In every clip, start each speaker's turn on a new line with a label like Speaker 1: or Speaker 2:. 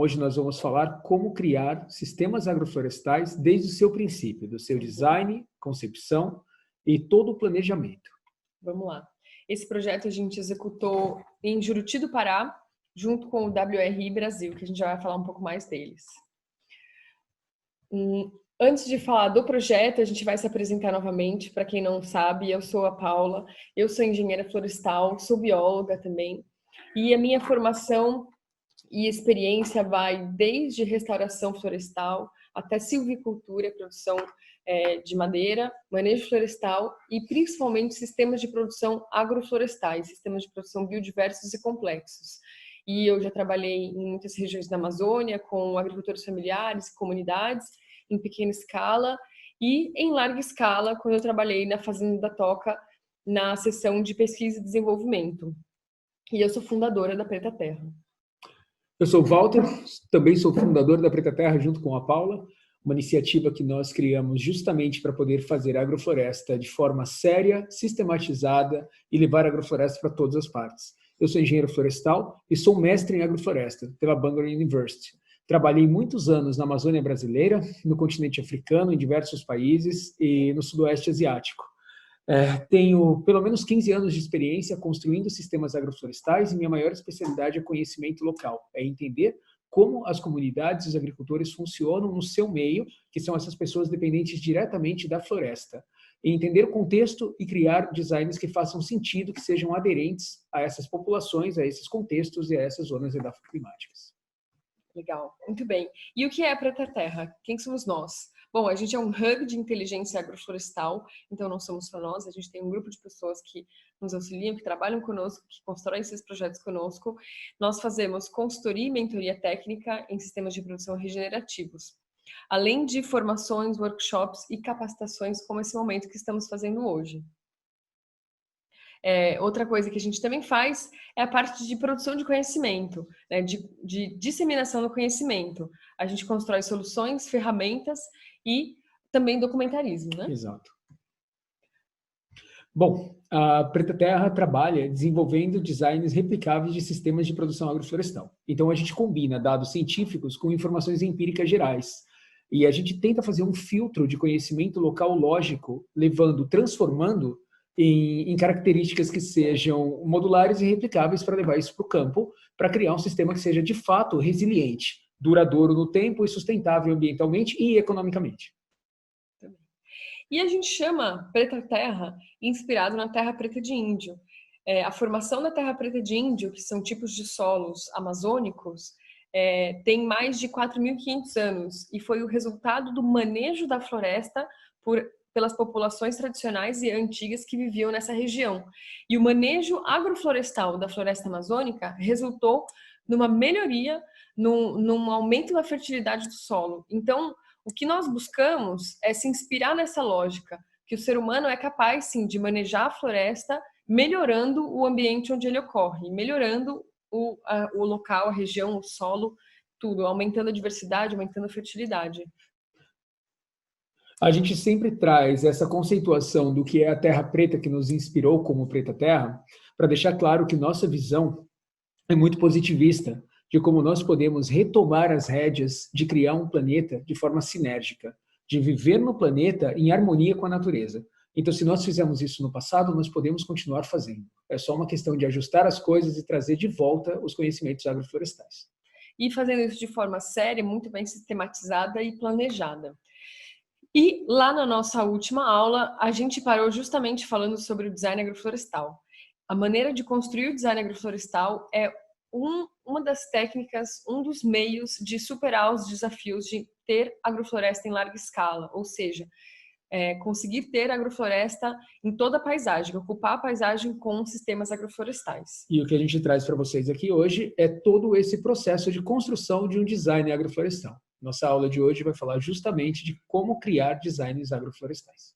Speaker 1: hoje nós vamos falar como criar sistemas agroflorestais desde o seu princípio, do seu design, concepção e todo o planejamento.
Speaker 2: Vamos lá. Esse projeto a gente executou em Juruti do Pará, junto com o WRI Brasil, que a gente já vai falar um pouco mais deles. Antes de falar do projeto, a gente vai se apresentar novamente. Para quem não sabe, eu sou a Paula, eu sou engenheira florestal, sou bióloga também, e a minha formação e experiência vai desde restauração florestal até silvicultura, produção de madeira, manejo florestal e principalmente sistemas de produção agroflorestais, sistemas de produção biodiversos e complexos. E eu já trabalhei em muitas regiões da Amazônia com agricultores familiares, comunidades, em pequena escala e em larga escala quando eu trabalhei na Fazenda da Toca, na seção de pesquisa e desenvolvimento. E eu sou fundadora da Preta Terra.
Speaker 1: Eu sou o Walter, também sou fundador da Preta Terra junto com a Paula, uma iniciativa que nós criamos justamente para poder fazer agrofloresta de forma séria, sistematizada e levar a agrofloresta para todas as partes. Eu sou engenheiro florestal e sou mestre em agrofloresta pela Bangor University. Trabalhei muitos anos na Amazônia brasileira, no continente africano, em diversos países e no sudoeste asiático. Tenho pelo menos 15 anos de experiência construindo sistemas agroflorestais e minha maior especialidade é conhecimento local, é entender como as comunidades e os agricultores funcionam no seu meio, que são essas pessoas dependentes diretamente da floresta, e entender o contexto e criar designs que façam sentido, que sejam aderentes a essas populações, a esses contextos e a essas zonas edafoclimáticas.
Speaker 2: Legal, muito bem. E o que é a Preta Terra? Quem somos nós? Bom, a gente é um hub de inteligência agroflorestal, então não somos só nós, a gente tem um grupo de pessoas que nos auxiliam, que trabalham conosco, que constroem esses projetos conosco. Nós fazemos consultoria e mentoria técnica em sistemas de produção regenerativos, além de formações, workshops e capacitações como esse momento que estamos fazendo hoje. Outra coisa que a gente também faz é a parte de produção de conhecimento, né, de disseminação do conhecimento. A gente constrói soluções, ferramentas e também documentarismo, né?
Speaker 1: Exato. Bom, a Preta Terra trabalha desenvolvendo designs replicáveis de sistemas de produção agroflorestal. Então, a gente combina dados científicos com informações empíricas gerais. E a gente tenta fazer um filtro de conhecimento local lógico, transformando em características que sejam modulares e replicáveis para levar isso para o campo, para criar um sistema que seja de fato resiliente, duradouro no tempo e sustentável ambientalmente e economicamente.
Speaker 2: E a gente chama Preta Terra inspirado na terra preta de índio. A formação da terra preta de índio, que são tipos de solos amazônicos, tem mais de 4.500 anos e foi o resultado do manejo da floresta pelas populações tradicionais e antigas que viviam nessa região. E o manejo agroflorestal da floresta amazônica resultou numa melhoria, num aumento da fertilidade do solo. Então, o que nós buscamos é se inspirar nessa lógica, que o ser humano é capaz, sim, de manejar a floresta, melhorando o ambiente onde ele ocorre, melhorando o local, a região, o solo, tudo, aumentando a diversidade, aumentando a fertilidade.
Speaker 1: A gente sempre traz essa conceituação do que é a Terra Preta que nos inspirou como Preta Terra, para deixar claro que nossa visão é muito positivista, de como nós podemos retomar as rédeas de criar um planeta de forma sinérgica, de viver no planeta em harmonia com a natureza. Então, se nós fizemos isso no passado, nós podemos continuar fazendo. É só uma questão de ajustar as coisas e trazer de volta os conhecimentos agroflorestais.
Speaker 2: E fazendo isso de forma séria, muito bem sistematizada e planejada. E lá na nossa última aula, a gente parou justamente falando sobre o design agroflorestal. A maneira de construir o design agroflorestal é uma das técnicas, um dos meios de superar os desafios de ter agrofloresta em larga escala, ou seja, conseguir ter agrofloresta em toda a paisagem, ocupar a paisagem com sistemas agroflorestais.
Speaker 1: E o que a gente traz para vocês aqui hoje é todo esse processo de construção de um design agroflorestal. Nossa aula de hoje vai falar justamente de como criar designs agroflorestais.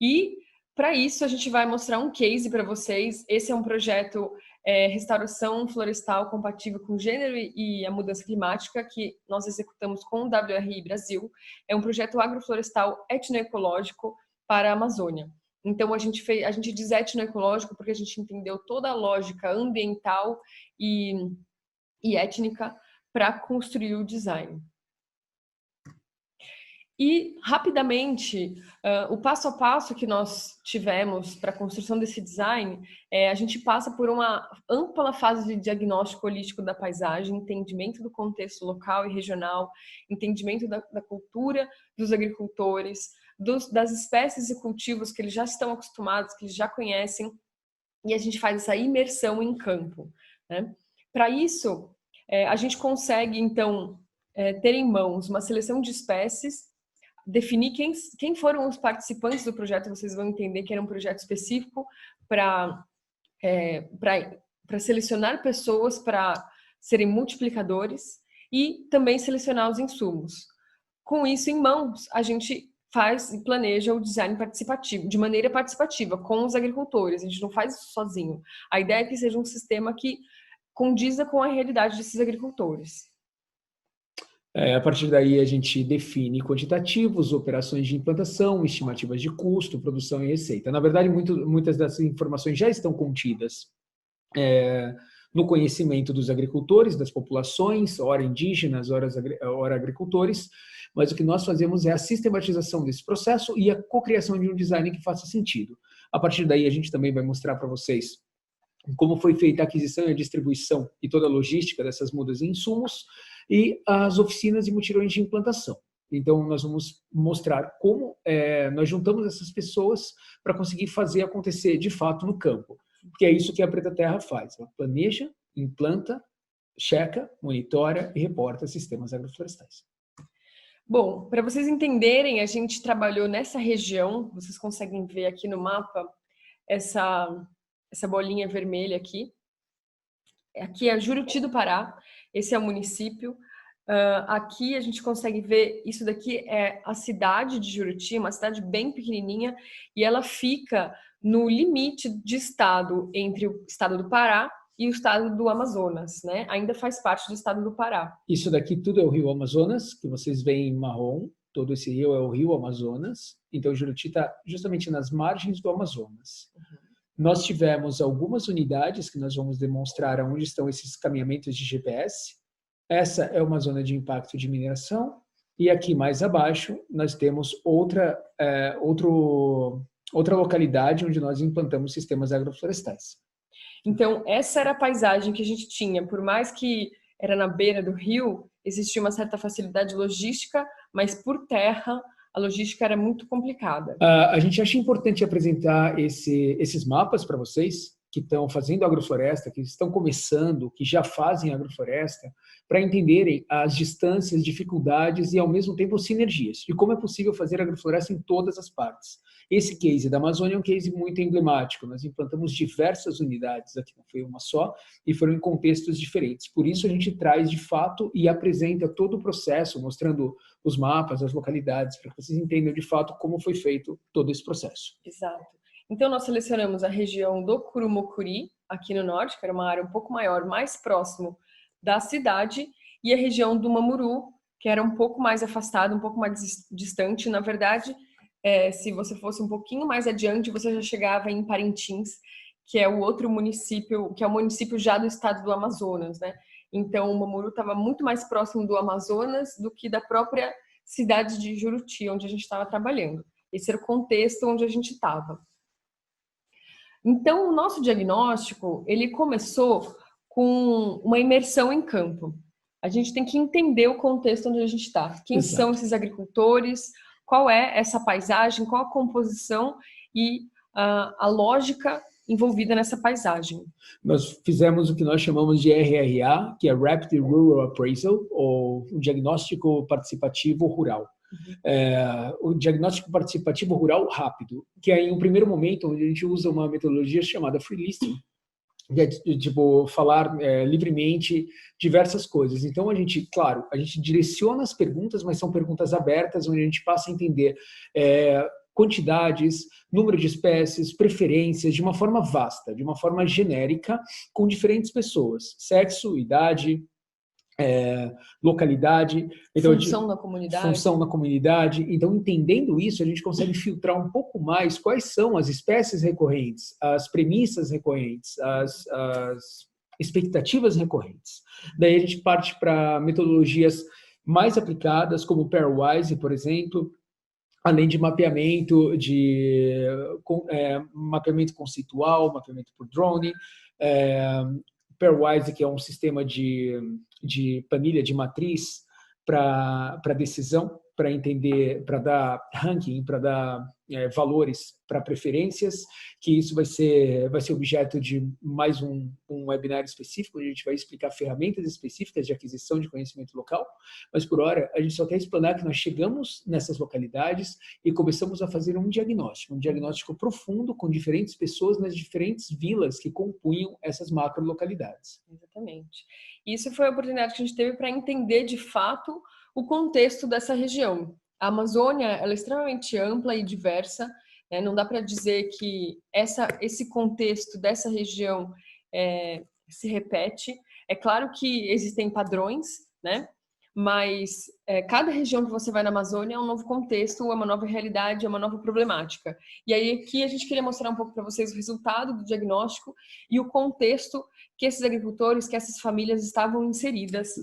Speaker 2: E, para isso, a gente vai mostrar um case para vocês. Esse é um projeto restauração florestal compatível com gênero e a mudança climática que nós executamos com o WRI Brasil. É um projeto agroflorestal etnoecológico para a Amazônia. Então, a gente diz etnoecológico porque a gente entendeu toda a lógica ambiental e étnica para construir o design. E, rapidamente, o passo a passo que nós tivemos para a construção desse design, a gente passa por uma ampla fase de diagnóstico holístico da paisagem, entendimento do contexto local e regional, entendimento da cultura dos agricultores, das espécies e cultivos que eles já estão acostumados, que eles já conhecem, e a gente faz essa imersão em campo, né? Para isso, a gente consegue, então, ter em mãos uma seleção de espécies, definir quem foram os participantes do projeto. Vocês vão entender que era um projeto específico para selecionar pessoas para serem multiplicadores e também selecionar os insumos. Com isso em mãos, a gente faz e planeja o design participativo, de maneira participativa, com os agricultores. A gente não faz isso sozinho. A ideia é que seja um sistema que condiza com a realidade desses agricultores.
Speaker 1: A partir daí, a gente define quantitativos, operações de implantação, estimativas de custo, produção e receita. Na verdade, muitas dessas informações já estão contidas no conhecimento dos agricultores, das populações, ora indígenas, ora agricultores, mas o que nós fazemos é a sistematização desse processo e a cocriação de um design que faça sentido. A partir daí, a gente também vai mostrar para vocês como foi feita a aquisição e a distribuição e toda a logística dessas mudas em insumos, e as oficinas e mutirões de implantação. Então, nós vamos mostrar como nós juntamos essas pessoas para conseguir fazer acontecer de fato no campo. Porque é isso que a Preta Terra faz. Ela planeja, implanta, checa, monitora e reporta sistemas agroflorestais.
Speaker 2: Bom, para vocês entenderem, a gente trabalhou nessa região. Vocês conseguem ver aqui no mapa essa bolinha vermelha aqui. Aqui é Juruti do Pará. Esse é o município. Aqui a gente consegue ver, isso daqui é a cidade de Juruti, uma cidade bem pequenininha, e ela fica no limite de estado entre o estado do Pará e o estado do Amazonas, né? Ainda faz parte do estado do Pará.
Speaker 1: Isso daqui tudo é o rio Amazonas, que vocês veem em marrom. Todo esse rio é o rio Amazonas. Então, Juruti está justamente nas margens do Amazonas. Uhum. Nós tivemos algumas unidades que nós vamos demonstrar onde estão esses caminhamentos de GPS. Essa é uma zona de impacto de mineração. E aqui mais abaixo nós temos outra localidade onde nós implantamos sistemas agroflorestais.
Speaker 2: Então, essa era a paisagem que a gente tinha. Por mais que era na beira do rio, existia uma certa facilidade logística, mas por terra a logística era muito complicada.
Speaker 1: A gente acha importante apresentar esses mapas para vocês que estão fazendo agrofloresta, que estão começando, que já fazem agrofloresta, para entenderem as distâncias, dificuldades e, ao mesmo tempo, sinergias, e como é possível fazer agrofloresta em todas as partes. Esse case da Amazônia é um case muito emblemático. Nós implantamos diversas unidades, aqui não foi uma só, e foram em contextos diferentes. Por isso, a gente traz, de fato, e apresenta todo o processo, mostrando os mapas, as localidades, para que vocês entendam, de fato, como foi feito todo esse processo.
Speaker 2: Exato. Então, nós selecionamos a região do Curumucuri, aqui no norte, que era uma área um pouco maior, mais próximo da cidade, e a região do Mamuru, que era um pouco mais afastada, um pouco mais distante. Na verdade, se você fosse um pouquinho mais adiante, você já chegava em Parintins, que é o outro município, que é o município já do estado do Amazonas, né? Então, o Mamuru estava muito mais próximo do Amazonas do que da própria cidade de Juruti, onde a gente estava trabalhando. Esse era o contexto onde a gente estava. Então, o nosso diagnóstico, ele começou com uma imersão em campo. A gente tem que entender o contexto onde a gente está. Quem Exato. São esses agricultores, qual é essa paisagem, qual a composição e a lógica envolvida nessa paisagem.
Speaker 1: Nós fizemos o que nós chamamos de RRA, que é Rapid Rural Appraisal, ou o Diagnóstico Participativo Rural. O diagnóstico participativo rural rápido, que é em um primeiro momento onde a gente usa uma metodologia chamada free listening, que é tipo falar livremente diversas coisas. Então a gente direciona as perguntas, mas são perguntas abertas, onde a gente passa a entender quantidades, número de espécies, preferências, de uma forma vasta, de uma forma genérica, com diferentes pessoas, sexo, idade, localidade, então, função na comunidade. Então, entendendo isso, a gente consegue filtrar um pouco mais quais são as espécies recorrentes, as premissas recorrentes, expectativas recorrentes. Daí a gente parte para metodologias mais aplicadas, como Pairwise, por exemplo, além de mapeamento, mapeamento conceitual, mapeamento por drone, Pairwise, que é um sistema de planilha de matriz para decisão, para entender, para dar ranking, para dar valores para preferências, que isso vai ser objeto de mais um webinar específico, onde a gente vai explicar ferramentas específicas de aquisição de conhecimento local, mas por hora a gente só quer explanar que nós chegamos nessas localidades e começamos a fazer um diagnóstico profundo com diferentes pessoas nas diferentes vilas que compunham essas macro-localidades.
Speaker 2: Exatamente. Isso foi a oportunidade que a gente teve para entender de fato o contexto dessa região. A Amazônia, ela é extremamente ampla e diversa, né? Não dá para dizer que esse contexto dessa região se repete. É claro que existem padrões, né? Mas cada região que você vai na Amazônia é um novo contexto, é uma nova realidade, é uma nova problemática. E aí aqui a gente queria mostrar um pouco para vocês o resultado do diagnóstico e o contexto que esses agricultores, que essas famílias estavam inseridas.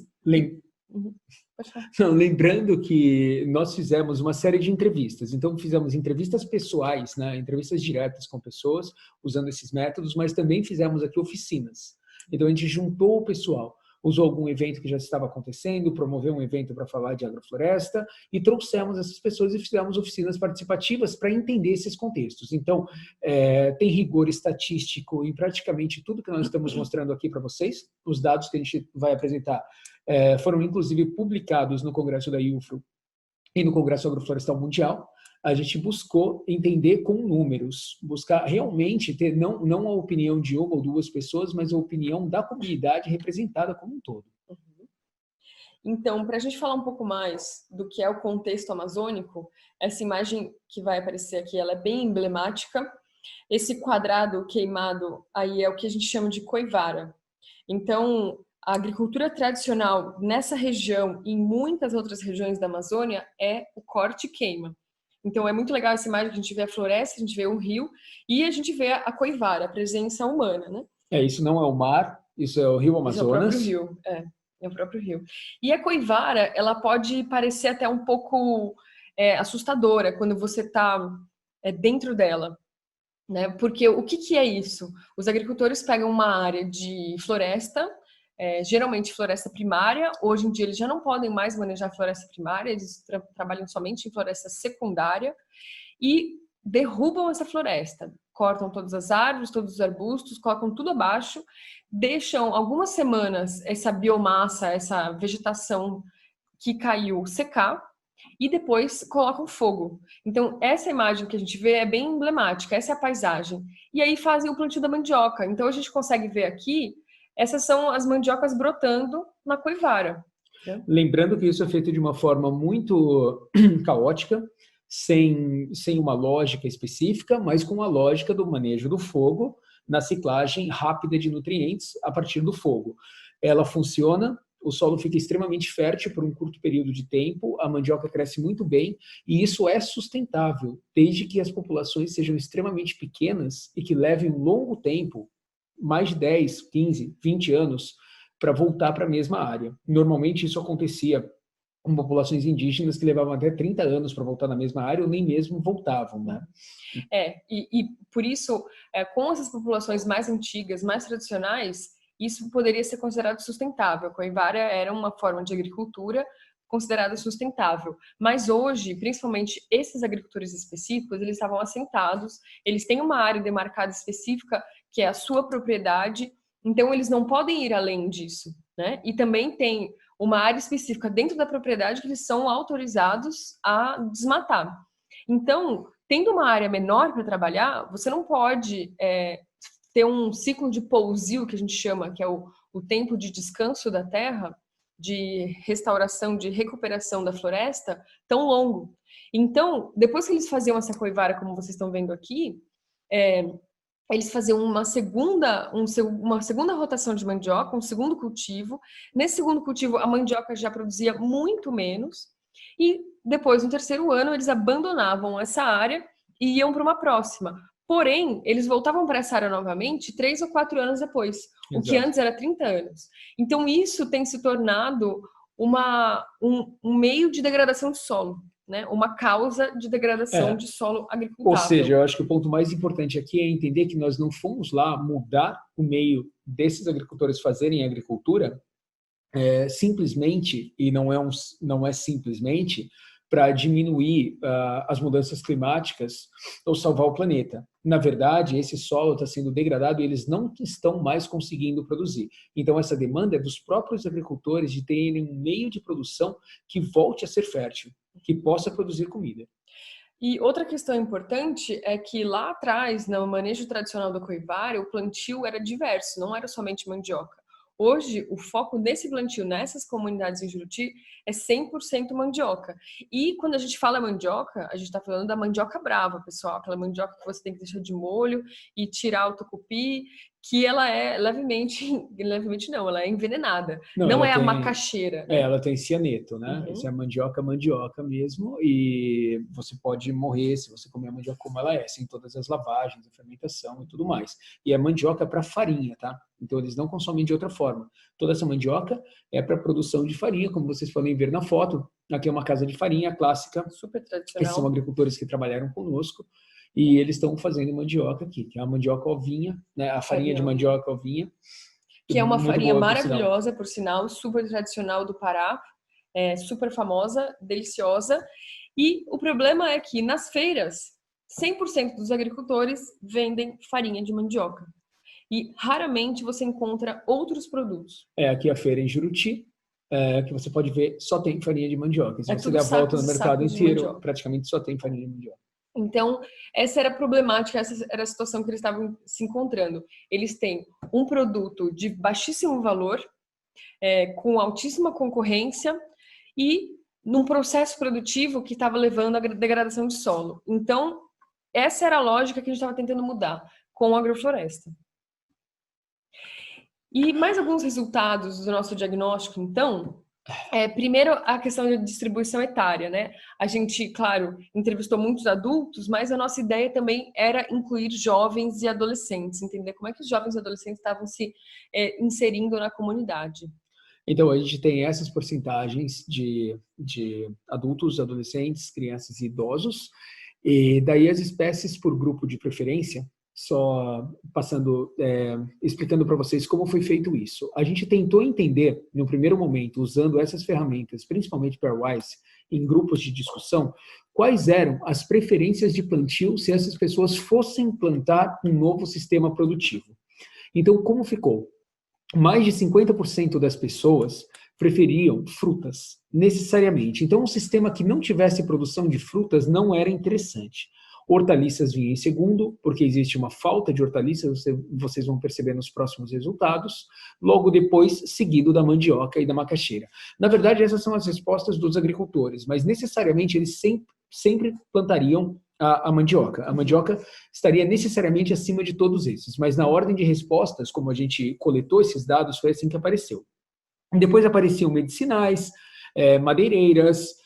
Speaker 1: Não, lembrando que nós fizemos uma série de entrevistas, então fizemos entrevistas pessoais, né, entrevistas diretas com pessoas, usando esses métodos, mas também fizemos aqui oficinas. Então a gente juntou o pessoal, usou algum evento que já estava acontecendo, promoveu um evento para falar de agrofloresta e trouxemos essas pessoas e fizemos oficinas participativas para entender esses contextos. Então, tem rigor estatístico em praticamente tudo que nós estamos mostrando aqui para vocês. Os dados que a gente vai apresentar foram, inclusive, publicados no Congresso da IUFRO e no Congresso Agroflorestal Mundial. A gente buscou entender com números, buscar realmente ter não a opinião de uma ou duas pessoas, mas a opinião da comunidade representada como um todo.
Speaker 2: Então, para a gente falar um pouco mais do que é o contexto amazônico, essa imagem que vai aparecer aqui, ela é bem emblemática. Esse quadrado queimado aí é o que a gente chama de coivara. Então, a agricultura tradicional nessa região e em muitas outras regiões da Amazônia é o corte e queima. Então, é muito legal essa imagem que a gente vê a floresta, a gente vê o rio e a gente vê a coivara, a presença humana, né?
Speaker 1: Isso não é o mar, isso é o rio Amazonas.
Speaker 2: Isso é o próprio rio, é o próprio rio. E a coivara, ela pode parecer até um pouco assustadora quando você está dentro dela, né? Porque o que é isso? Os agricultores pegam uma área de floresta, geralmente floresta primária. Hoje em dia eles já não podem mais manejar floresta primária, eles trabalham somente em floresta secundária e derrubam essa floresta, cortam todas as árvores, todos os arbustos, colocam tudo abaixo, deixam algumas semanas essa biomassa, essa vegetação que caiu secar e depois colocam fogo. Então essa imagem que a gente vê é bem emblemática, essa é a paisagem. E aí fazem o plantio da mandioca. Então a gente consegue ver aqui, essas são as mandiocas brotando na coivara.
Speaker 1: Lembrando que isso é feito de uma forma muito caótica, sem uma lógica específica, mas com a lógica do manejo do fogo na ciclagem rápida de nutrientes a partir do fogo. Ela funciona, o solo fica extremamente fértil por um curto período de tempo, a mandioca cresce muito bem e isso é sustentável, desde que as populações sejam extremamente pequenas e que levem um longo tempo, mais de 10, 15, 20 anos, para voltar para a mesma área. Normalmente isso acontecia com populações indígenas que levavam até 30 anos para voltar na mesma área ou nem mesmo voltavam, né?
Speaker 2: E por isso, com essas populações mais antigas, mais tradicionais, isso poderia ser considerado sustentável. A coivara era uma forma de agricultura considerada sustentável. Mas hoje, principalmente esses agricultores específicos, eles estavam assentados, eles têm uma área demarcada específica que é a sua propriedade, então eles não podem ir além disso, né? E também tem uma área específica dentro da propriedade que eles são autorizados a desmatar. Então, tendo uma área menor para trabalhar, você não pode ter um ciclo de pousio, que a gente chama, que é o tempo de descanso da terra, de restauração, de recuperação da floresta, tão longo. Então, depois que eles faziam essa coivara, como vocês estão vendo aqui, eles faziam uma segunda rotação de mandioca, um segundo cultivo. Nesse segundo cultivo, a mandioca já produzia muito menos. E depois, no terceiro ano, eles abandonavam essa área e iam para uma próxima. Porém, eles voltavam para essa área novamente 3 ou 4 anos depois, o que antes era 30 anos. Então, isso tem se tornado um meio de degradação de solo, né? Uma causa de degradação de solo agricultável.
Speaker 1: Ou seja, eu acho que o ponto mais importante aqui é entender que nós não fomos lá mudar o meio desses agricultores fazerem agricultura simplesmente, e não é simplesmente, para diminuir as mudanças climáticas ou salvar o planeta. Na verdade, esse solo está sendo degradado e eles não estão mais conseguindo produzir. Então, essa demanda é dos próprios agricultores de terem um meio de produção que volte a ser fértil, que possa produzir comida.
Speaker 2: E outra questão importante é que lá atrás, no manejo tradicional da coivária, o plantio era diverso, não era somente mandioca. Hoje, o foco desse plantio nessas comunidades em Juruti é 100% mandioca. E quando a gente fala mandioca, a gente está falando da mandioca brava, pessoal. Aquela mandioca que você tem que deixar de molho e tirar o tucupi, que ela é levemente não, ela é envenenada. Não é a macaxeira. Né?
Speaker 1: Ela tem cianeto, né? Essa é a mandioca mesmo, e você pode morrer se você comer a mandioca como ela é, sem todas as lavagens, a fermentação e tudo mais. E é mandioca para farinha, tá? Então eles não consomem de outra forma. Toda essa mandioca é para produção de farinha, como vocês podem ver na foto. Aqui é uma casa de farinha clássica.
Speaker 2: Super tradicional.
Speaker 1: Esses são agricultores que trabalharam conosco. E eles estão fazendo mandioca aqui, que é a mandioca ovinha, né? A farinha de mandioca ovinha.
Speaker 2: Que é uma farinha maravilhosa, por sinal, super tradicional do Pará, super famosa, deliciosa. E o problema é que nas feiras, 100% dos agricultores vendem farinha de mandioca. E raramente você encontra outros produtos.
Speaker 1: Aqui a feira em Juruti, que você pode ver, só tem farinha de mandioca. Se você der a volta no mercado inteiro, praticamente só tem farinha de mandioca.
Speaker 2: Então, essa era a problemática, essa era a situação que eles estavam se encontrando. Eles têm um produto de baixíssimo valor, com altíssima concorrência e num processo produtivo que estava levando à degradação de solo. Então, essa era a lógica que a gente estava tentando mudar com a agrofloresta. E mais alguns resultados do nosso diagnóstico, então. Primeiro, a questão de distribuição etária, né? A gente, claro, entrevistou muitos adultos, mas a nossa ideia também era incluir jovens e adolescentes, entender como é que os jovens e adolescentes estavam se inserindo na comunidade.
Speaker 1: Então, a gente tem essas porcentagens de adultos, adolescentes, crianças e idosos, e daí as espécies por grupo de preferência, só passando, explicando para vocês como foi feito isso. A gente tentou entender, no primeiro momento, usando essas ferramentas, principalmente Pairwise, em grupos de discussão, quais eram as preferências de plantio se essas pessoas fossem plantar um novo sistema produtivo. Então, como ficou? Mais de 50% das pessoas preferiam frutas, necessariamente. Então, um sistema que não tivesse produção de frutas não era interessante. Hortaliças vinha em segundo, porque existe uma falta de hortaliças, vocês vão perceber nos próximos resultados. Logo depois, seguido da mandioca e da macaxeira. Na verdade, essas são as respostas dos agricultores, mas necessariamente eles sempre plantariam a mandioca. A mandioca estaria necessariamente acima de todos esses, mas na ordem de respostas, como a gente coletou esses dados, foi assim que apareceu. Depois apareciam medicinais, madeireiras,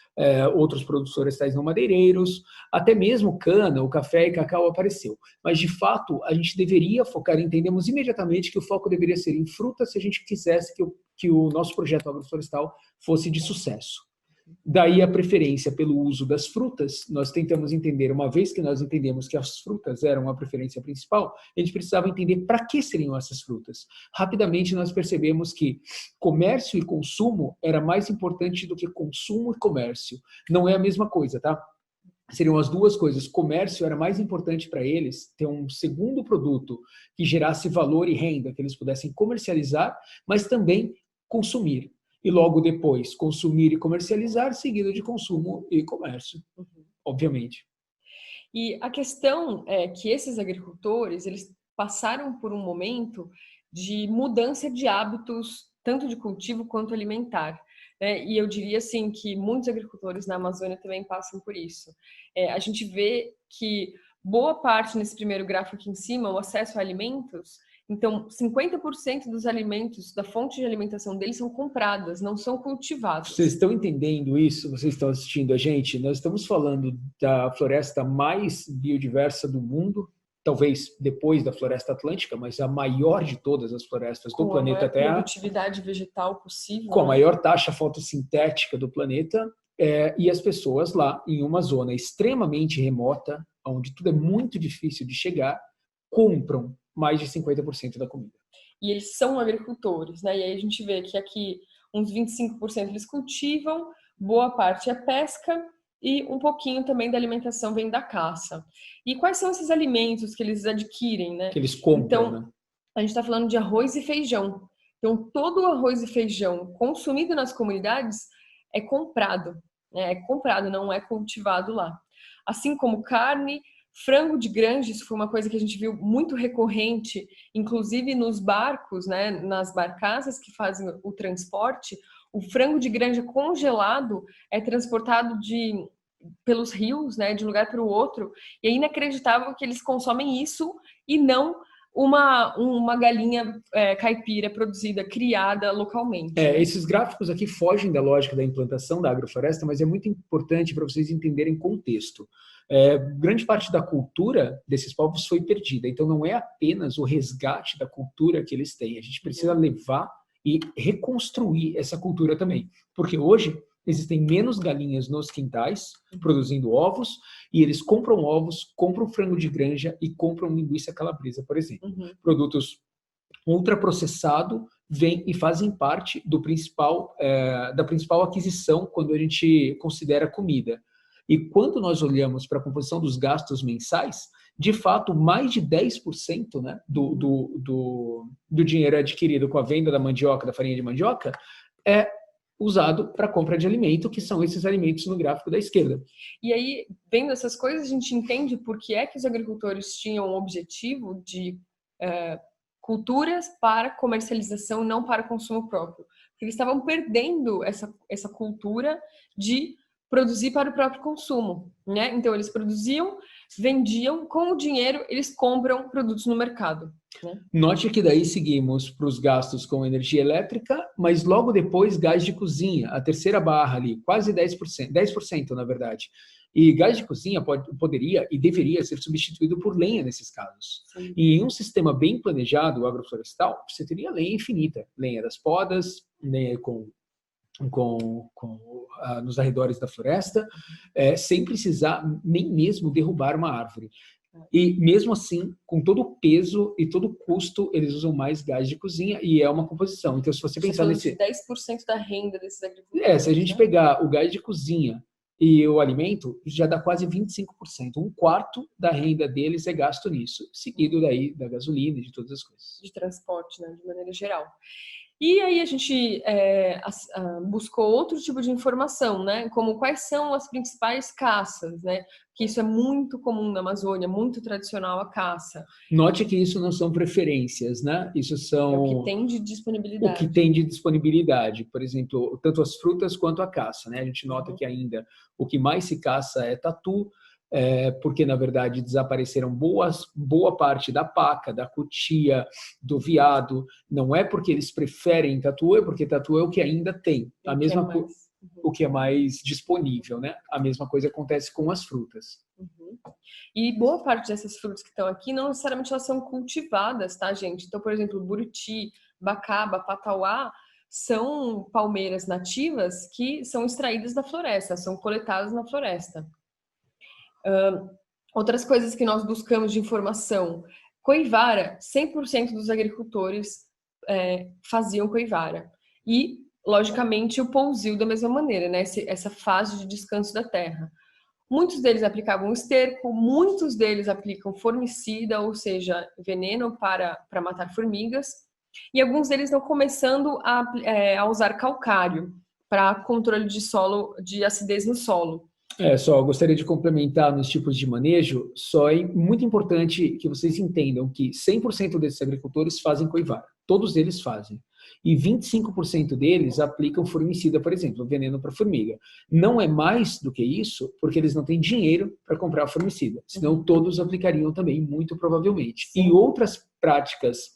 Speaker 1: outros produtos florestais não madeireiros, até mesmo cana, o café e cacau apareceu. Mas, de fato, a gente deveria focar, entendemos imediatamente que o foco deveria ser em frutas se a gente quisesse que o nosso projeto agroflorestal fosse de sucesso. Daí a preferência pelo uso das frutas, nós tentamos entender, uma vez que nós entendemos que as frutas eram a preferência principal, a gente precisava entender para que seriam essas frutas. Rapidamente nós percebemos que comércio e consumo era mais importante do que consumo e comércio. Não é a mesma coisa, tá? Seriam as duas coisas. Comércio era mais importante para eles ter um segundo produto que gerasse valor e renda, que eles pudessem comercializar, mas também consumir. E logo depois, consumir e comercializar, seguido de consumo e comércio, obviamente.
Speaker 2: E a questão é que esses agricultores, eles passaram por um momento de mudança de hábitos, tanto de cultivo quanto alimentar. E eu diria assim que muitos agricultores na Amazônia também passam por isso. A gente vê que boa parte nesse primeiro gráfico aqui em cima, o acesso a alimentos, então 50% dos alimentos, da fonte de alimentação deles são compradas, não são cultivados.
Speaker 1: Vocês estão entendendo isso? Vocês estão assistindo a gente? Nós estamos falando da floresta mais biodiversa do mundo, talvez depois da floresta atlântica, mas a maior de todas as florestas do planeta Terra.
Speaker 2: Com a maior produtividade vegetal possível.
Speaker 1: Com a maior taxa fotossintética do planeta. E as pessoas lá, em uma zona extremamente remota, onde tudo é muito difícil de chegar, compram mais de 50% da comida.
Speaker 2: E eles são agricultores, né? E aí a gente vê que aqui uns 25% eles cultivam, boa parte é pesca e um pouquinho também da alimentação vem da caça. E quais são esses alimentos que eles adquirem, né?
Speaker 1: Que eles compram,
Speaker 2: então,
Speaker 1: né?
Speaker 2: A gente está falando de arroz e feijão. Então, todo o arroz e feijão consumido nas comunidades é comprado, né? É comprado, não é cultivado lá. Assim como carne, frango de granja, isso foi uma coisa que a gente viu muito recorrente, inclusive nos barcos, né? Nas barcaças que fazem o transporte, o frango de granja congelado é transportado pelos rios, né? De um lugar para o outro, e é inacreditável que eles consomem isso e não uma galinha caipira produzida, criada localmente.
Speaker 1: Esses gráficos aqui fogem da lógica da implantação da agrofloresta, mas é muito importante para vocês entenderem contexto. Grande parte da cultura desses povos foi perdida, então não é apenas o resgate da cultura que eles têm, a gente precisa levar e reconstruir essa cultura também, porque hoje existem menos galinhas nos quintais produzindo ovos, e eles compram ovos, compram frango de granja e compram linguiça calabresa, por exemplo. Produtos ultraprocessados vêm e fazem parte da principal aquisição quando a gente considera comida. E quando nós olhamos para a composição dos gastos mensais, de fato, mais de 10%, né, do dinheiro adquirido com a venda da mandioca, da farinha de mandioca, é usado para compra de alimento, que são esses alimentos no gráfico da esquerda.
Speaker 2: E aí, vendo essas coisas, a gente entende por que é que os agricultores tinham o objetivo de culturas para comercialização, não para consumo próprio. Porque eles estavam perdendo essa cultura de produzir para o próprio consumo, né? Então, eles produziam, vendiam, com o dinheiro, eles compram produtos no mercado. Né?
Speaker 1: Note que daí seguimos para os gastos com energia elétrica, mas logo depois gás de cozinha, a terceira barra ali, quase 10% na verdade. E gás de cozinha poderia e deveria ser substituído por lenha nesses casos. Sim. E em um sistema bem planejado, agroflorestal, você teria lenha infinita, lenha das podas, lenha nos arredores da floresta, sem precisar nem mesmo derrubar uma árvore. E mesmo assim, com todo o peso e todo o custo, eles usam mais gás de cozinha e é uma composição. Então, se você pensar nesse...
Speaker 2: 10% da renda desses agricultores.
Speaker 1: Se a gente pegar o gás de cozinha e o alimento, já dá quase 25%. Um quarto da renda deles é gasto nisso, seguido daí da gasolina e de todas as coisas.
Speaker 2: De transporte, né, de maneira geral. E aí a gente buscou outro tipo de informação, né? Como quais são as principais caças, né? Que isso é muito comum na Amazônia, muito tradicional a caça.
Speaker 1: Note que isso não são preferências, né? Isso são...
Speaker 2: o que tem de disponibilidade.
Speaker 1: O que tem de disponibilidade. Por exemplo, tanto as frutas quanto a caça, né? A gente nota que ainda o que mais se caça é tatu, porque, na verdade, desapareceram boa parte da paca, da cutia, do veado. Não é porque eles preferem tatu, é porque tatu é o que ainda tem. O que é mais disponível, né? A mesma coisa acontece com as frutas.
Speaker 2: E boa parte dessas frutas que estão aqui, não necessariamente elas são cultivadas, tá, gente? Então, por exemplo, buriti, bacaba, patauá, são palmeiras nativas que são extraídas da floresta, são coletadas na floresta. Outras coisas que nós buscamos de informação. Coivara, 100% dos agricultores faziam coivara. E, logicamente, o pousio da mesma maneira, né? Essa fase de descanso da terra. Muitos deles aplicavam esterco, muitos deles aplicam formicida, ou seja, veneno para matar formigas. E alguns deles estão começando a usar calcário para controle de solo, de acidez no solo.
Speaker 1: Só gostaria de complementar nos tipos de manejo, só é muito importante que vocês entendam que 100% desses agricultores fazem coivara, todos eles fazem. E 25% deles aplicam formicida, por exemplo, veneno para formiga. Não é mais do que isso, porque eles não têm dinheiro para comprar formicida, senão todos aplicariam também, muito provavelmente. Sim. E outras práticas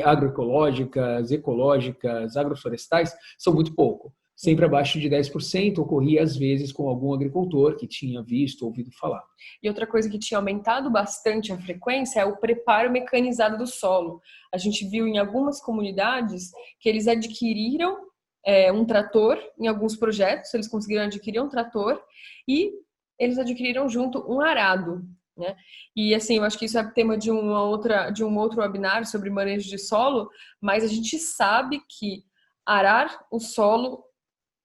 Speaker 1: agroecológicas, ecológicas, agroflorestais, são muito pouco. Sempre abaixo de 10%, ocorria às vezes com algum agricultor que tinha visto, ouvido falar.
Speaker 2: E outra coisa que tinha aumentado bastante a frequência é o preparo mecanizado do solo. A gente viu em algumas comunidades que eles adquiriram um trator, em alguns projetos eles conseguiram adquirir um trator e eles adquiriram junto um arado, né? E assim, eu acho que isso é tema de um outro webinar sobre manejo de solo, mas a gente sabe que arar o solo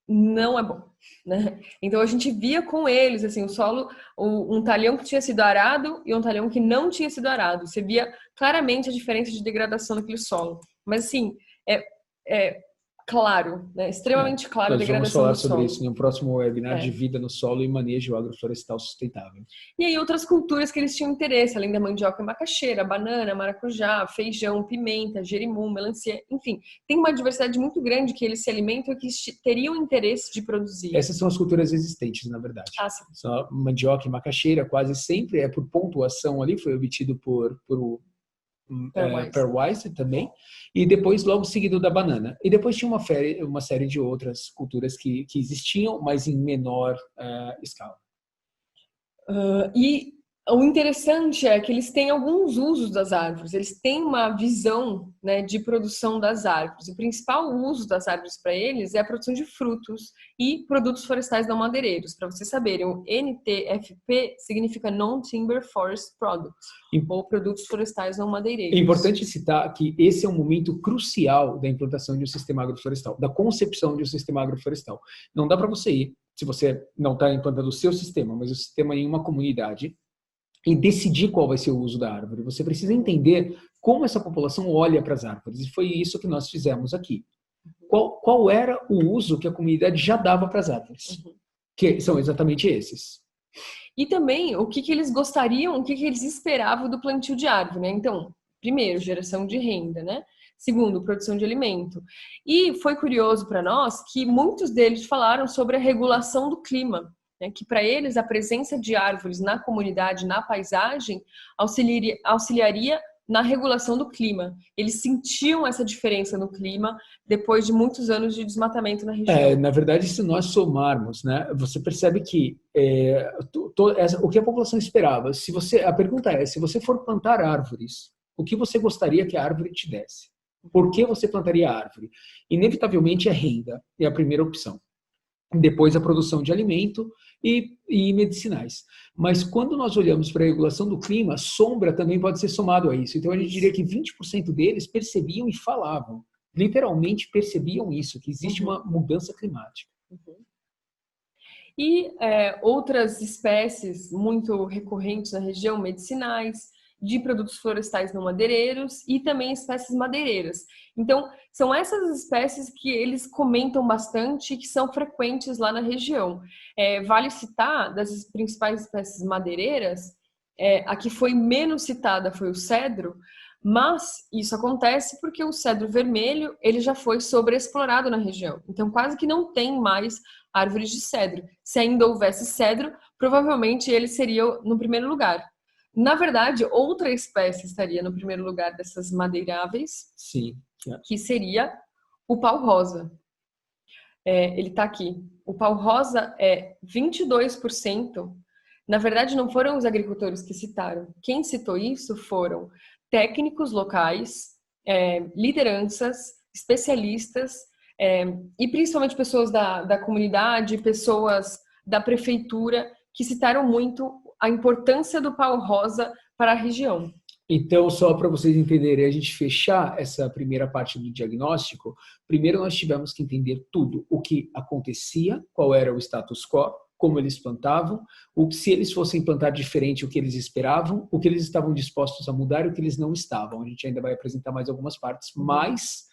Speaker 2: não é bom, né? Então a gente via com eles assim, o solo, um talhão que tinha sido arado e um talhão que não tinha sido arado. Você via claramente a diferença de degradação daquele solo. Mas assim, é claro, né? Extremamente claro a degradação do solo.
Speaker 1: Nós vamos falar sobre isso em um próximo webinar de vida no solo e manejo agroflorestal sustentável.
Speaker 2: E aí outras culturas que eles tinham interesse, além da mandioca e macaxeira, banana, maracujá, feijão, pimenta, jerimum, melancia, enfim. Tem uma diversidade muito grande que eles se alimentam e que teriam interesse de produzir.
Speaker 1: Essas são as culturas existentes, na verdade.
Speaker 2: Sim.
Speaker 1: Só mandioca e macaxeira quase sempre é por pontuação ali, foi obtido por pairwise também, e depois logo seguido da banana. E depois tinha uma série de outras culturas que existiam, mas em menor escala.
Speaker 2: E o interessante é que eles têm alguns usos das árvores, eles têm uma visão, né, de produção das árvores. O principal uso das árvores para eles é a produção de frutos e produtos florestais não madeireiros. Para vocês saberem, o NTFP significa Non-Timber Forest Products, ou produtos florestais não madeireiros.
Speaker 1: É importante citar que esse é um momento crucial da implantação de um sistema agroflorestal, da concepção de um sistema agroflorestal. Não dá para você ir, se você não está implantando o seu sistema, mas o sistema em uma comunidade, e decidir qual vai ser o uso da árvore. Você precisa entender como essa população olha para as árvores. E foi isso que nós fizemos aqui. Qual era o uso que a comunidade já dava para as árvores? Que são exatamente esses.
Speaker 2: E também o que eles gostariam, o que eles esperavam do plantio de árvore, né? Então, primeiro, geração de renda, né? Segundo, produção de alimento. E foi curioso para nós que muitos deles falaram sobre a regulação do clima, né? Que para eles a presença de árvores na comunidade, na paisagem, auxiliaria na regulação do clima. Eles sentiam essa diferença no clima depois de muitos anos de desmatamento na região.
Speaker 1: Na verdade, se nós somarmos, né, você percebe que o que a população esperava, a pergunta é, se você for plantar árvores, o que você gostaria que a árvore te desse? Por que você plantaria a árvore? Inevitavelmente a renda é a primeira opção. Depois a produção de alimento e medicinais. Mas quando nós olhamos para a regulação do clima, sombra também pode ser somado a isso. Então a gente diria que 20% deles percebiam e falavam, literalmente percebiam isso, que existe uma mudança climática.
Speaker 2: E outras espécies muito recorrentes na região, medicinais, de produtos florestais não madeireiros e também espécies madeireiras. Então, são essas espécies que eles comentam bastante e que são frequentes lá na região. Vale citar, das principais espécies madeireiras, a que foi menos citada foi o cedro, mas isso acontece porque o cedro vermelho ele já foi sobreexplorado na região. Então, quase que não tem mais árvores de cedro. Se ainda houvesse cedro, provavelmente ele seria no primeiro lugar. Na verdade, outra espécie estaria no primeiro lugar dessas madeiráveis,
Speaker 1: sim,
Speaker 2: que seria o pau-rosa. Ele está aqui. O pau-rosa é 22%. Na verdade, não foram os agricultores que citaram. Quem citou isso foram técnicos locais, lideranças, especialistas, e principalmente pessoas da comunidade, pessoas da prefeitura, que citaram muito a importância do pau-rosa para a região.
Speaker 1: Então, só para vocês entenderem, a gente fechar essa primeira parte do diagnóstico, primeiro nós tivemos que entender tudo, o que acontecia, qual era o status quo, como eles plantavam, se eles fossem plantar diferente, o que eles esperavam, o que eles estavam dispostos a mudar e o que eles não estavam. A gente ainda vai apresentar mais algumas partes, mas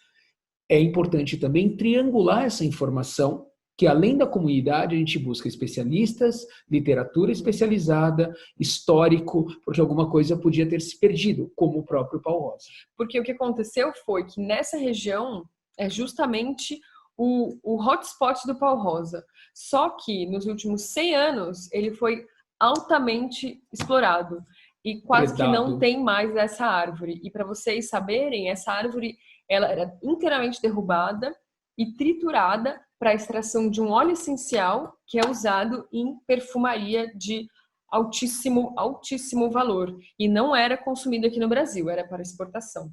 Speaker 1: é importante também triangular essa informação, que além da comunidade a gente busca especialistas, literatura especializada, histórico, porque alguma coisa podia ter se perdido, como o próprio pau-rosa.
Speaker 2: Porque o que aconteceu foi que nessa região é justamente o hotspot do pau-rosa. Só que nos últimos 100 anos ele foi altamente explorado e quase que não tem mais essa árvore. E para vocês saberem, essa árvore ela era inteiramente derrubada e triturada para a extração de um óleo essencial que é usado em perfumaria de altíssimo valor e não era consumido aqui no Brasil, era para exportação.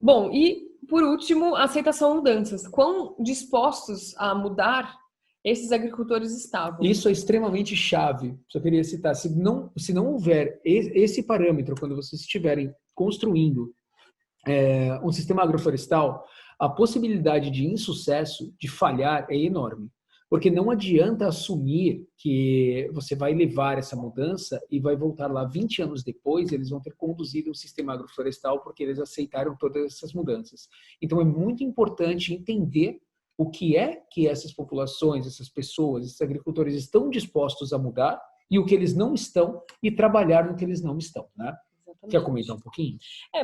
Speaker 2: Bom, e por último, a aceitação a mudanças. Quão dispostos a mudar esses agricultores estavam?
Speaker 1: Isso é extremamente chave. Só queria citar, se não houver esse parâmetro quando vocês estiverem construindo um sistema agroflorestal, a possibilidade de insucesso, de falhar, é enorme. Porque não adianta assumir que você vai levar essa mudança e vai voltar lá 20 anos depois, eles vão ter conduzido um sistema agroflorestal porque eles aceitaram todas essas mudanças. Então é muito importante entender o que é que essas populações, essas pessoas, esses agricultores estão dispostos a mudar e o que eles não estão e trabalhar no que eles não estão, né? Exatamente. Quer comentar um pouquinho?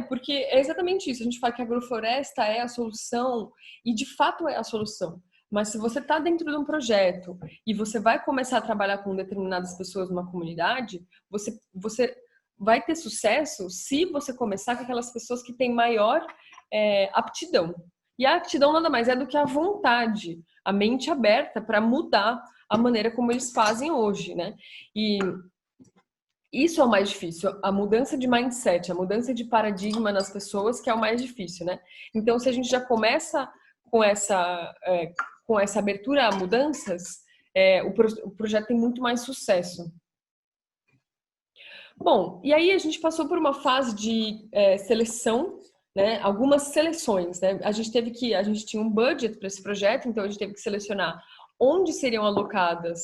Speaker 2: Porque é exatamente isso. A gente fala que a agrofloresta é a solução e de fato é a solução. Mas se você está dentro de um projeto e você vai começar a trabalhar com determinadas pessoas numa comunidade, você vai ter sucesso se você começar com aquelas pessoas que têm maior aptidão. E a aptidão nada mais é do que a vontade, a mente aberta para mudar a maneira como eles fazem hoje, né? E isso é o mais difícil, a mudança de mindset, a mudança de paradigma nas pessoas, que é o mais difícil, né? Então, se a gente já começa com essa abertura a mudanças, o projeto tem muito mais sucesso. Bom, e aí a gente passou por uma fase de seleção, né? Algumas seleções, né? A gente tinha um budget para esse projeto, então a gente teve que selecionar onde seriam alocadas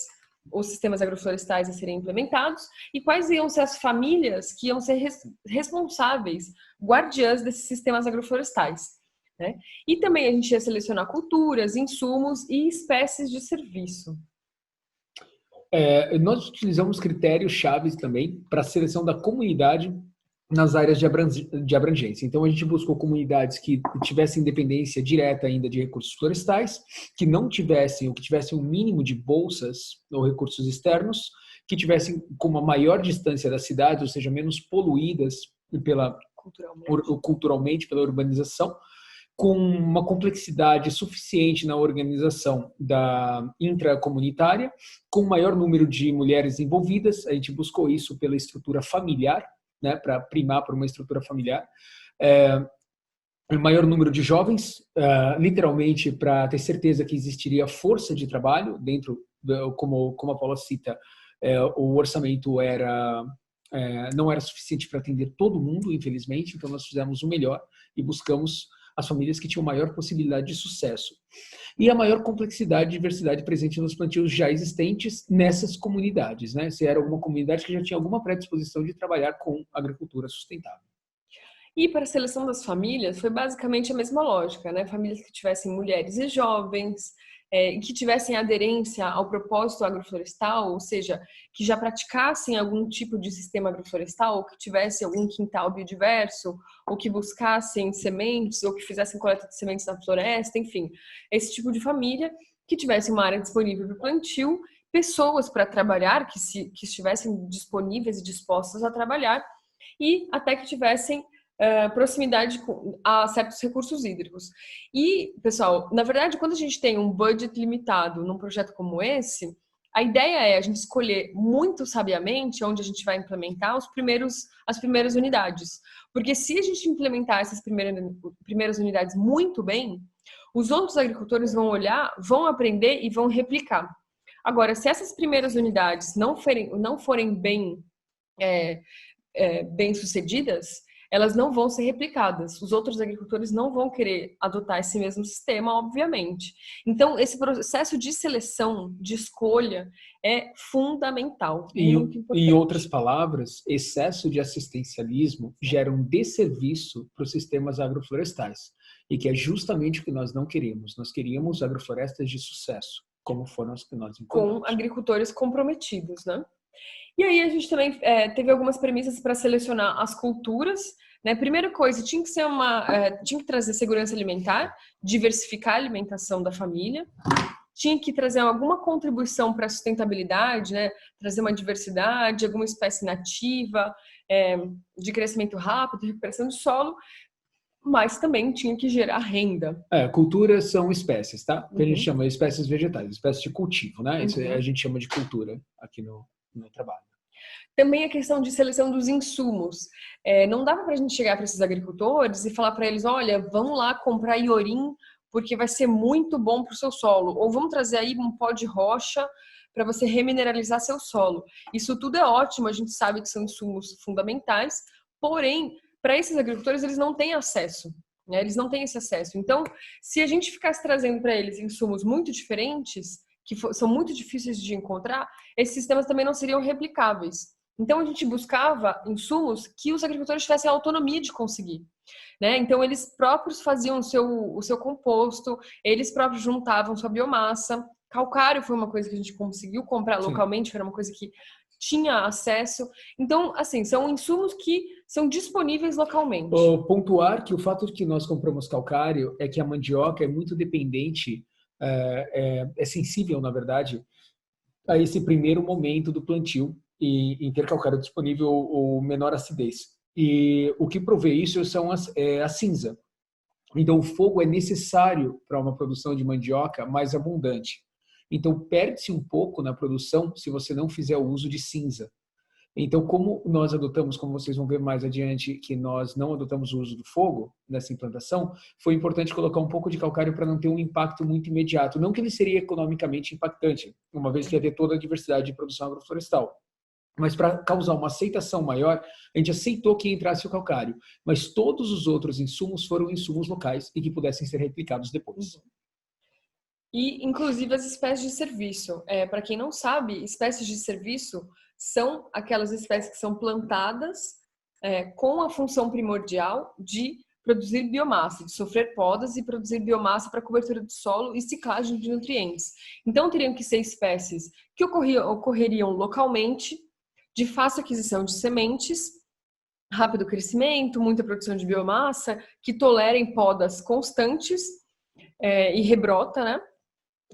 Speaker 2: os sistemas agroflorestais a serem implementados e quais iam ser as famílias que iam ser responsáveis, guardiãs desses sistemas agroflorestais, né? E também a gente ia selecionar culturas, insumos e espécies de serviço.
Speaker 1: Nós utilizamos critérios chaves também para a seleção da comunidade nas áreas de abrangência. Então, a gente buscou comunidades que tivessem dependência direta ainda de recursos florestais, que não tivessem, ou que tivessem um mínimo de bolsas ou recursos externos, que tivessem com uma maior distância da cidade, ou seja, menos poluídas culturalmente pela urbanização, com uma complexidade suficiente na organização da intracomunitária, com o maior número de mulheres envolvidas. A gente buscou isso pela estrutura familiar, né, para primar por uma estrutura familiar. O maior número de jovens, literalmente para ter certeza que existiria força de trabalho dentro, como a Paula cita, o orçamento não era suficiente para atender todo mundo, infelizmente, então nós fizemos o melhor e buscamos as famílias que tinham maior possibilidade de sucesso. E a maior complexidade e diversidade presente nos plantios já existentes nessas comunidades, né? Se era alguma comunidade que já tinha alguma predisposição de trabalhar com agricultura sustentável.
Speaker 2: E para a seleção das famílias, foi basicamente a mesma lógica, né? Famílias que tivessem mulheres e jovens, e que tivessem aderência ao propósito agroflorestal, ou seja, que já praticassem algum tipo de sistema agroflorestal, ou que tivessem algum quintal biodiverso, ou que buscassem sementes, ou que fizessem coleta de sementes na floresta, enfim, esse tipo de família que tivesse uma área disponível para o plantio, pessoas para trabalhar, que estivessem disponíveis e dispostas a trabalhar, e até que tivessem proximidade a certos recursos hídricos. E, pessoal, na verdade, quando a gente tem um budget limitado num projeto como esse, a ideia é a gente escolher muito sabiamente onde a gente vai implementar as primeiras unidades. Porque se a gente implementar essas primeiras unidades muito bem, os outros agricultores vão olhar, vão aprender e vão replicar. Agora, se essas primeiras unidades não forem bem sucedidas, elas não vão ser replicadas. Os outros agricultores não vão querer adotar esse mesmo sistema, obviamente. Então, esse processo de seleção, de escolha, é fundamental. Muito importante.
Speaker 1: Em outras palavras, excesso de assistencialismo gera um desserviço para os sistemas agroflorestais. E que é justamente o que nós não queríamos. Nós queríamos agroflorestas de sucesso, como foram as que nós encontramos.
Speaker 2: Com agricultores comprometidos, né? E aí a gente também teve algumas premissas para selecionar as culturas, né? Primeira coisa, tinha que trazer segurança alimentar, diversificar a alimentação da família, tinha que trazer alguma contribuição para a sustentabilidade, né? Trazer uma diversidade, alguma espécie nativa, de crescimento rápido, recuperação do solo, mas também tinha que gerar renda.
Speaker 1: Culturas são espécies, tá? Que a gente
Speaker 2: Uhum.
Speaker 1: chama de espécies vegetais, espécies de cultivo, né? Isso
Speaker 2: Uhum.
Speaker 1: a gente chama de cultura aqui no trabalho.
Speaker 2: Também a questão de seleção dos insumos. Não dava para a gente chegar para esses agricultores e falar para eles, olha, vamos lá comprar iorim porque vai ser muito bom para o seu solo. Ou vamos trazer aí um pó de rocha para você remineralizar seu solo. Isso tudo é ótimo, a gente sabe que são insumos fundamentais, porém, para esses agricultores, eles não têm acesso. Né? Eles não têm esse acesso. Então, se a gente ficasse trazendo para eles insumos muito diferentes, que são muito difíceis de encontrar, esses sistemas também não seriam replicáveis. Então, a gente buscava insumos que os agricultores tivessem autonomia de conseguir. Né? Então, eles próprios faziam o seu composto, eles próprios juntavam sua biomassa. Calcário foi uma coisa que a gente conseguiu comprar localmente, era uma coisa que tinha acesso. Então, assim, são insumos que são disponíveis localmente.
Speaker 1: Pontuar que o fato de que nós compramos calcário é que a mandioca é muito dependente, é sensível, na verdade, a esse primeiro momento do plantio e em ter calcário disponível ou menor acidez. E o que provê isso são a cinza. Então, o fogo é necessário para uma produção de mandioca mais abundante. Então, perde-se um pouco na produção se você não fizer o uso de cinza. Então, como nós adotamos, como vocês vão ver mais adiante, que nós não adotamos o uso do fogo nessa implantação, foi importante colocar um pouco de calcário para não ter um impacto muito imediato. Não que ele seria economicamente impactante, uma vez que ia ter toda a diversidade de produção agroflorestal. Mas para causar uma aceitação maior, a gente aceitou que entrasse o calcário. Mas todos os outros insumos foram insumos locais e que pudessem ser replicados depois.
Speaker 2: E, inclusive, as espécies de serviço. Para quem não sabe, espécies de serviço são aquelas espécies que são plantadas com a função primordial de produzir biomassa, de sofrer podas e produzir biomassa para cobertura do solo e ciclagem de nutrientes. Então, teriam que ser espécies que ocorreriam localmente, de fácil aquisição de sementes, rápido crescimento, muita produção de biomassa, que tolerem podas constantes e rebrota, né?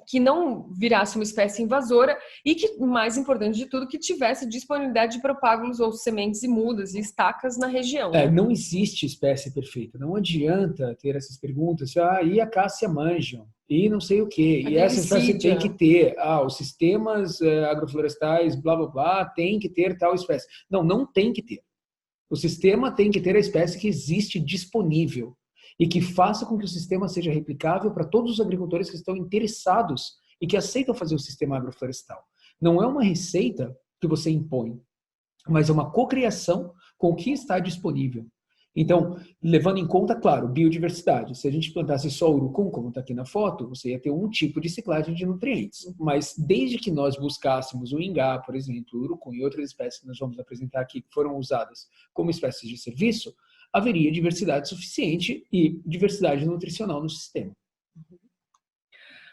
Speaker 2: Que não virasse uma espécie invasora e que, mais importante de tudo, que tivesse disponibilidade de propágulos ou sementes e mudas e estacas na região.
Speaker 1: Não existe espécie perfeita. Não adianta ter essas perguntas. E a Cássia manjam? E não sei o quê. E essa espécie tem que ter. Os sistemas agroflorestais, blá, blá, blá, tem que ter tal espécie. Não, não tem que ter. O sistema tem que ter a espécie que existe disponível e que faça com que o sistema seja replicável para todos os agricultores que estão interessados e que aceitam fazer o sistema agroflorestal. Não é uma receita que você impõe, mas é uma cocriação com o que está disponível. Então, levando em conta, claro, biodiversidade. Se a gente plantasse só urucum, como está aqui na foto, você ia ter um tipo de ciclagem de nutrientes. Mas desde que nós buscássemos o ingá, por exemplo, o urucum e outras espécies que nós vamos apresentar aqui, que foram usadas como espécies de serviço, haveria diversidade suficiente e diversidade nutricional no sistema.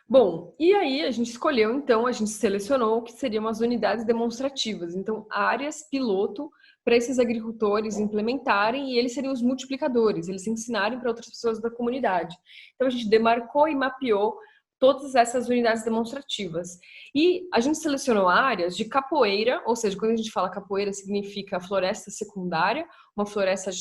Speaker 2: Bom, e aí a gente escolheu, então, a gente selecionou o que seriam as unidades demonstrativas. Então, áreas piloto para esses agricultores implementarem e eles seriam os multiplicadores, eles ensinarem para outras pessoas da comunidade. Então, a gente demarcou e mapeou todas essas unidades demonstrativas. E a gente selecionou áreas de capoeira, ou seja, quando a gente fala capoeira, significa floresta secundária, uma floresta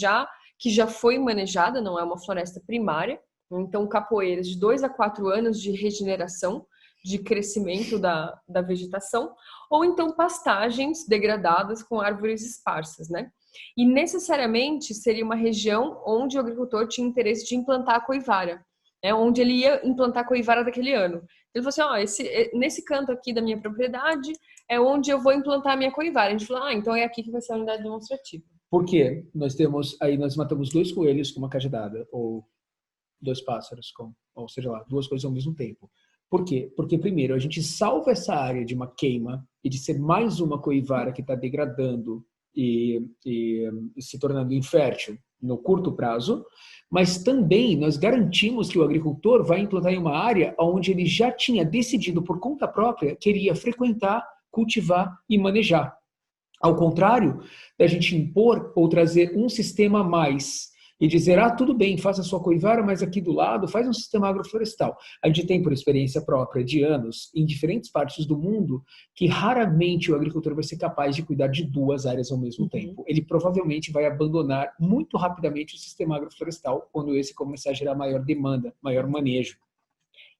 Speaker 2: que já foi manejada, não é uma floresta primária. Então, capoeiras de 2 a 4 anos de regeneração, de crescimento da vegetação, ou então pastagens degradadas com árvores esparsas, né? E necessariamente seria uma região onde o agricultor tinha interesse de implantar a coivara, né? Onde ele ia implantar a coivara daquele ano. Ele falou assim, nesse canto aqui da minha propriedade é onde eu vou implantar a minha coivara. A gente falou, então é aqui que vai ser a unidade demonstrativa.
Speaker 1: Por quê? Nós matamos 2 coelhos com uma cajadada, ou 2 pássaros, ou seja lá, 2 coisas ao mesmo tempo. Por quê? Porque, primeiro, a gente salva essa área de uma queima e de ser mais uma coivara que está degradando e se tornando infértil no curto prazo, mas também nós garantimos que o agricultor vai implantar em uma área onde ele já tinha decidido por conta própria que iria frequentar, cultivar e manejar. Ao contrário da gente impor ou trazer um sistema a mais e dizer, tudo bem, faça a sua coivara, mas aqui do lado faz um sistema agroflorestal. A gente tem, por experiência própria de anos, em diferentes partes do mundo, que raramente o agricultor vai ser capaz de cuidar de 2 áreas ao mesmo tempo. Ele provavelmente vai abandonar muito rapidamente o sistema agroflorestal quando esse começar a gerar maior demanda, maior manejo.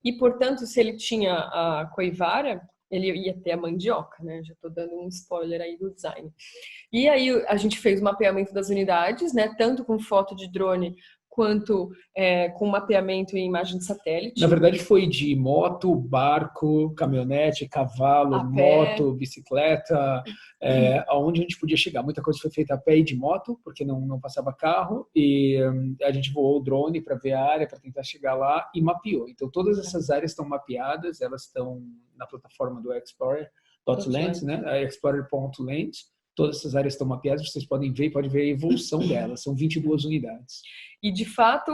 Speaker 2: E, portanto, se ele tinha a coivara, ele ia ter a mandioca, né? Já estou dando um spoiler aí do design. E aí a gente fez o mapeamento das unidades, né? Tanto com foto de drone quanto com mapeamento em imagem de satélite.
Speaker 1: Na verdade foi de moto, barco, caminhonete, cavalo, moto, bicicleta, aonde a gente podia chegar. Muita coisa foi feita a pé e de moto, porque não passava carro, e a gente voou o drone para ver a área, para tentar chegar lá e mapeou. Então todas essas áreas estão mapeadas, elas estão na plataforma do Explorer.Land, né? Explorer.Land. Todas essas áreas estão mapeadas, vocês podem ver a evolução delas. São 22 unidades.
Speaker 2: E, de fato,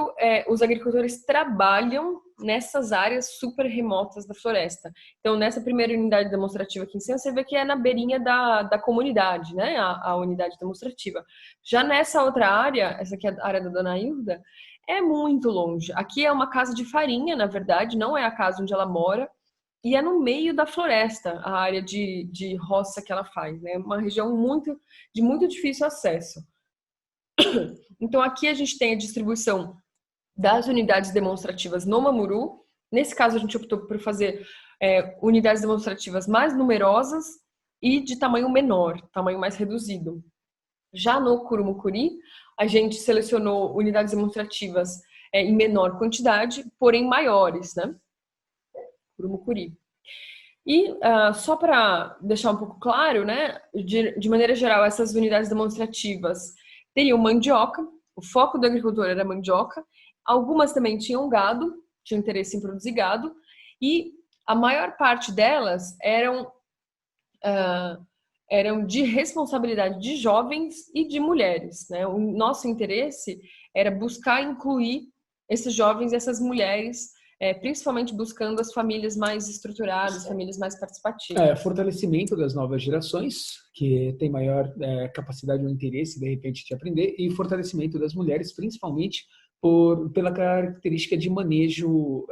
Speaker 2: os agricultores trabalham nessas áreas super remotas da floresta. Então, nessa primeira unidade demonstrativa aqui em cima, você vê que é na beirinha da comunidade, né? A unidade demonstrativa. Já nessa outra área, essa aqui é a área da Dona Hilda, é muito longe. Aqui é uma casa de farinha, na verdade, não é a casa onde ela mora. E é no meio da floresta, a área de roça que ela faz, né? Uma região de muito difícil acesso. Então, aqui a gente tem a distribuição das unidades demonstrativas no Mamuru. Nesse caso, a gente optou por fazer unidades demonstrativas mais numerosas e de tamanho menor, tamanho mais reduzido. Já no Curumucuri, a gente selecionou unidades demonstrativas em menor quantidade, porém maiores, né? Curumucuri. E só para deixar um pouco claro, né, de maneira geral, essas unidades demonstrativas teriam mandioca, o foco do agricultor era mandioca, algumas também tinham gado, tinham interesse em produzir gado, e a maior parte delas eram de responsabilidade de jovens e de mulheres, né? O nosso interesse era buscar incluir esses jovens e essas mulheres, principalmente buscando as famílias mais estruturadas, famílias mais participativas.
Speaker 1: Fortalecimento das novas gerações, que tem maior capacidade ou interesse, de repente, de aprender, e fortalecimento das mulheres, principalmente pela característica de manejo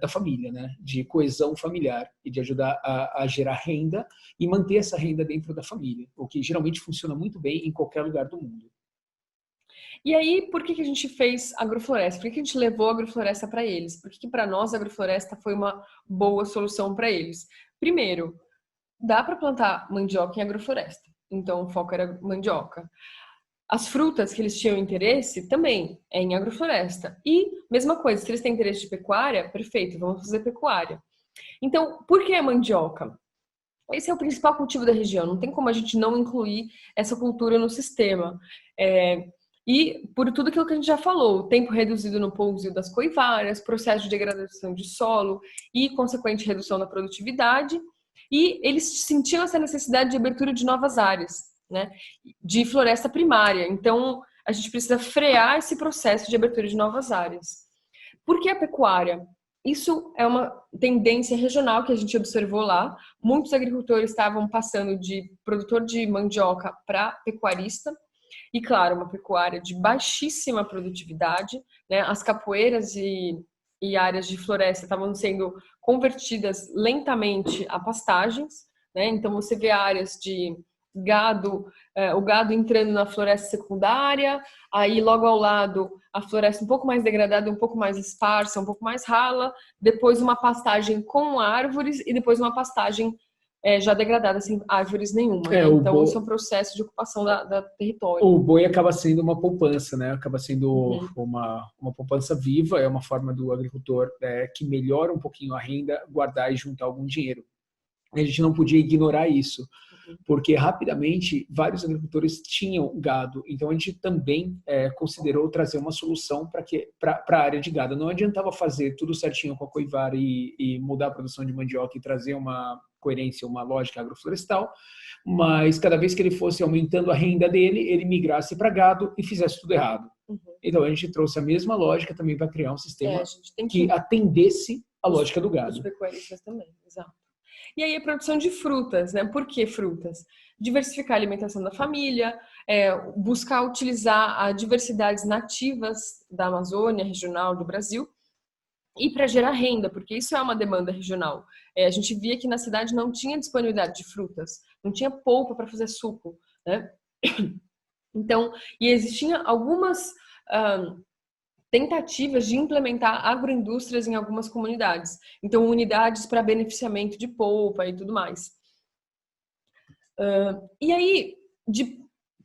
Speaker 1: da família, né? De coesão familiar e de ajudar a gerar renda e manter essa renda dentro da família, o que geralmente funciona muito bem em qualquer lugar do mundo.
Speaker 2: E aí, por que a gente fez agrofloresta? Por que a gente levou a agrofloresta para eles? Por que para nós a agrofloresta foi uma boa solução para eles? Primeiro, dá para plantar mandioca em agrofloresta. Então, o foco era mandioca. As frutas que eles tinham interesse também é em agrofloresta. E, mesma coisa, se eles têm interesse de pecuária, perfeito, vamos fazer pecuária. Então, por que a mandioca? Esse é o principal cultivo da região. Não tem como a gente não incluir essa cultura no sistema. E por tudo aquilo que a gente já falou, tempo reduzido no pousio das coivaras, processo de degradação de solo e consequente redução da produtividade. E eles sentiam essa necessidade de abertura de novas áreas, né? De floresta primária. Então, a gente precisa frear esse processo de abertura de novas áreas. Por que a pecuária? Isso é uma tendência regional que a gente observou lá. Muitos agricultores estavam passando de produtor de mandioca para pecuarista. E, claro, uma pecuária de baixíssima produtividade, né? As capoeiras e áreas de floresta estavam sendo convertidas lentamente a pastagens, né? Então, você vê áreas de gado, o gado entrando na floresta secundária, aí logo ao lado a floresta um pouco mais degradada, um pouco mais esparsa, um pouco mais rala, depois uma pastagem com árvores e depois uma pastagem já degradada, sem árvores nenhuma. Né? Então, isso é um processo de ocupação da território.
Speaker 1: O boi acaba sendo uma poupança, né? Acaba sendo uma poupança viva, é uma forma do agricultor que melhora um pouquinho a renda, guardar e juntar algum dinheiro. A gente não podia ignorar isso, porque rapidamente vários agricultores tinham gado, então a gente também considerou trazer uma solução para a área de gado. Não adiantava fazer tudo certinho com a coivara e mudar a produção de mandioca e trazer uma coerência, uma lógica agroflorestal, mas cada vez que ele fosse aumentando a renda dele, ele migrasse para gado e fizesse tudo errado. Então a gente trouxe a mesma lógica também para criar um sistema que atendesse a lógica do gado.
Speaker 2: Os pecuaristas também, exato. E aí a produção de frutas, né? Por que frutas? Diversificar a alimentação da família, buscar utilizar as diversidades nativas da Amazônia regional do Brasil e para gerar renda, porque isso é uma demanda regional. A gente via que na cidade não tinha disponibilidade de frutas, não tinha polpa para fazer suco, né? Então, e existiam algumas tentativas de implementar agroindústrias em algumas comunidades. Então, unidades para beneficiamento de polpa e tudo mais. E aí,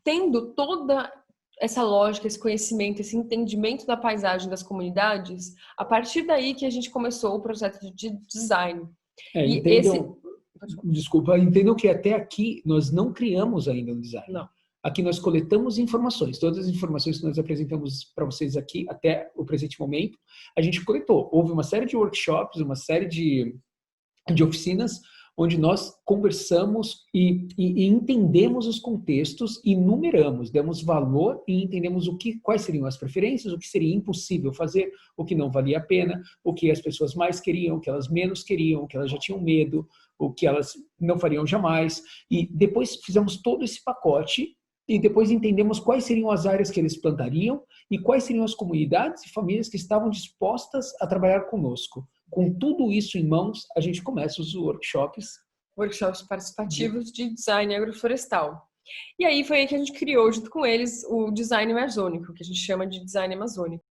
Speaker 2: tendo toda essa lógica, esse conhecimento, esse entendimento da paisagem das comunidades, a partir daí que a gente começou o projeto de design.
Speaker 1: Entendam que até aqui nós não criamos ainda um design.
Speaker 2: Não.
Speaker 1: Aqui nós coletamos informações, todas as informações que nós apresentamos para vocês aqui até o presente momento, a gente coletou. Houve uma série de workshops, uma série de oficinas, onde nós conversamos e entendemos os contextos e numeramos, demos valor e entendemos quais seriam as preferências, o que seria impossível fazer, o que não valia a pena, o que as pessoas mais queriam, o que elas menos queriam, o que elas já tinham medo, o que elas não fariam jamais. E depois fizemos todo esse pacote e depois entendemos quais seriam as áreas que eles plantariam e quais seriam as comunidades e famílias que estavam dispostas a trabalhar conosco. Com tudo isso em mãos, a gente começa os workshops.
Speaker 2: Workshops participativos de design agroflorestal. E aí foi aí que a gente criou, junto com eles, o design amazônico, que a gente chama de design amazônico.